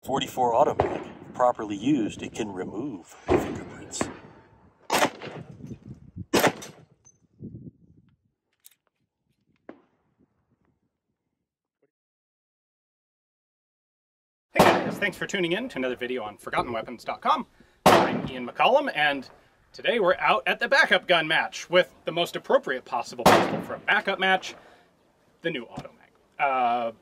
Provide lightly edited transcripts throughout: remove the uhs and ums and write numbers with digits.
44 AutoMag. Properly used, it can remove fingerprints. Hey guys, thanks for tuning in to another video on ForgottenWeapons.com. I'm Ian McCollum, and today we're out at the backup gun match with the most appropriate possible pistol for a backup match, the new AutoMag.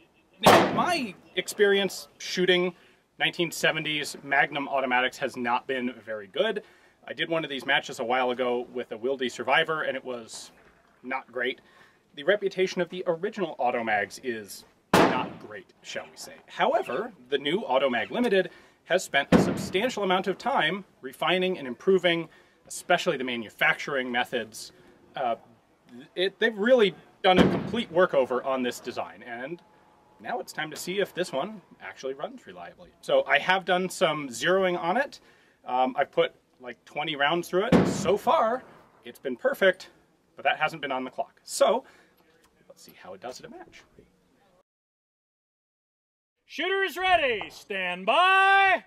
Now, my experience shooting 1970s Magnum automatics has not been very good. I did one of these matches a while ago with a Wildy Survivor, and it was not great. The reputation of the original AutoMags is not great, shall we say. However, the new AutoMag Ltd has spent a substantial amount of time refining and improving, especially the manufacturing methods. They've really done a complete workover on this design, and now it's time to see if this one actually runs reliably. So I have done some zeroing on it. I've put like 20 rounds through it. So far, it's been perfect, but that hasn't been on the clock. So let's see how it does at a match. Shooters ready, stand by!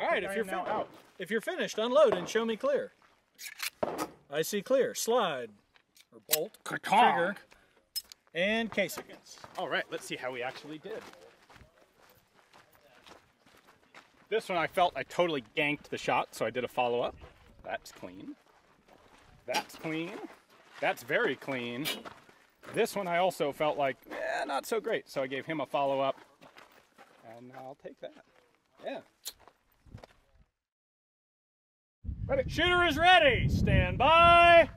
Alright, if you're finished, unload and show me clear. I see clear. Slide, or bolt, trigger, and casings. Alright, let's see how we actually did. This one I felt I totally ganked the shot, so I did a follow-up. That's clean. That's clean. That's very clean. This one I also felt like, not so great, so I gave him a follow-up. And I'll take that. Yeah. Ready. Shooter is ready, stand by!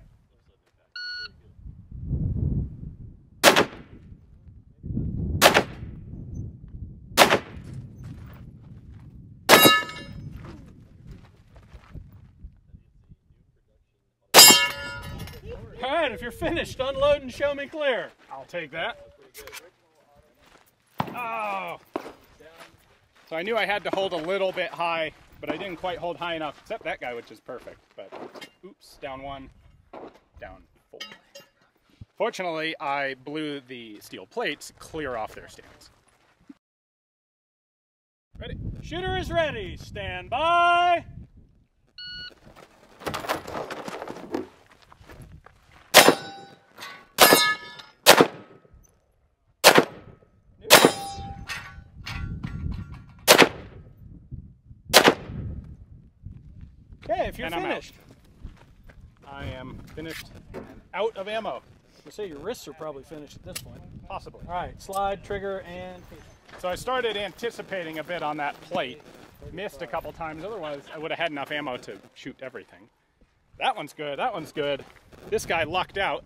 Alright, if you're finished, unload and show me clear. I'll take that. Oh! So I knew I had to hold a little bit high, but I didn't quite hold high enough, except that guy, which is perfect. But, oops, down one, down four. Fortunately, I blew the steel plates clear off their stands. Ready? Shooter is ready, stand by! Okay, if you're finished. I am finished and out of ammo. You say your wrists are probably finished at this point. Possibly. All right, slide, trigger, and... So I started anticipating a bit on that plate. Missed a couple times, otherwise I would have had enough ammo to shoot everything. That one's good, that one's good. This guy lucked out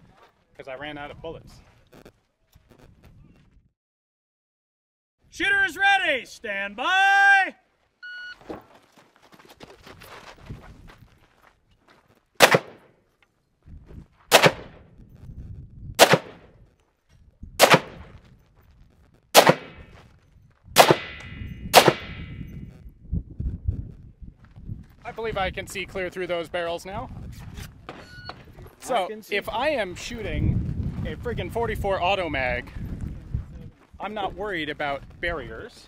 because I ran out of bullets. Shooter is ready, stand by! I believe I can see clear through those barrels now. So, if I am shooting a friggin' 44 AutoMag, I'm not worried about barriers.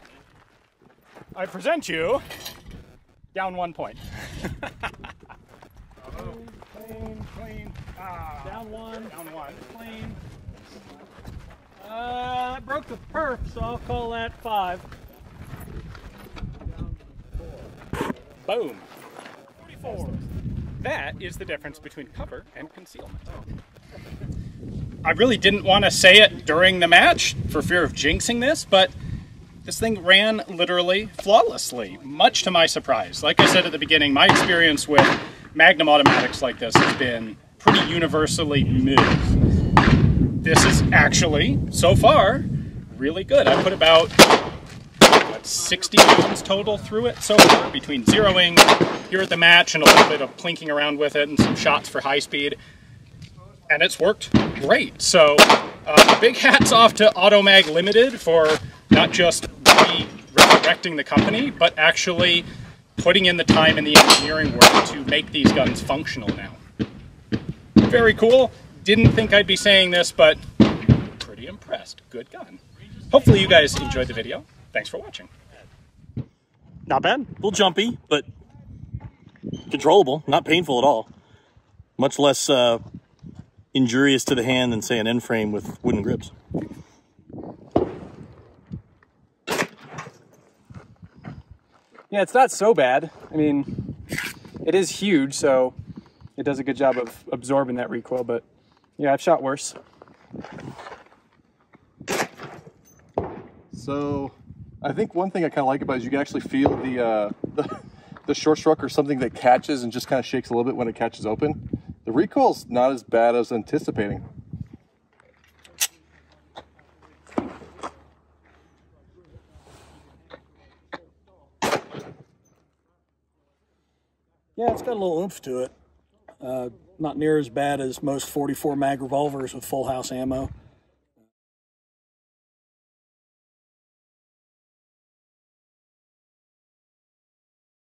I present you down 1 point. Clean, clean. Ah, Down one. down one. Clean. That broke the perf, so I'll call that 5. Boom. 44. That is the difference between cover and concealment. I really didn't want to say it during the match for fear of jinxing this, but this thing ran literally flawlessly, much to my surprise. Like I said at the beginning, my experience with Magnum automatics like this has been pretty universally mid. This is actually, so far, really good. I put about 60 rounds total through it so far, between zeroing here at the match and a little bit of plinking around with it and some shots for high speed. And it's worked great. So Big hats off to AutoMag Ltd for not just resurrecting the company, but actually putting in the time and the engineering work to make these guns functional now. Very cool. Didn't think I'd be saying this, but pretty impressed. Good gun. Hopefully you guys enjoyed the video. Thanks for watching. Not bad. A little jumpy, but controllable. Not painful at all. Much less injurious to the hand than, say, an end frame with wooden grips. Yeah, it's not so bad. I mean, it is huge, so it does a good job of absorbing that recoil, but yeah, I've shot worse. So I think one thing I kind of like about it is you can actually feel the short stroke or something that catches and just kind of shakes a little bit when it catches open. The recoil's not as bad as anticipating. Yeah, it's got a little oomph to it. Not near as bad as most 44 mag revolvers with full house ammo.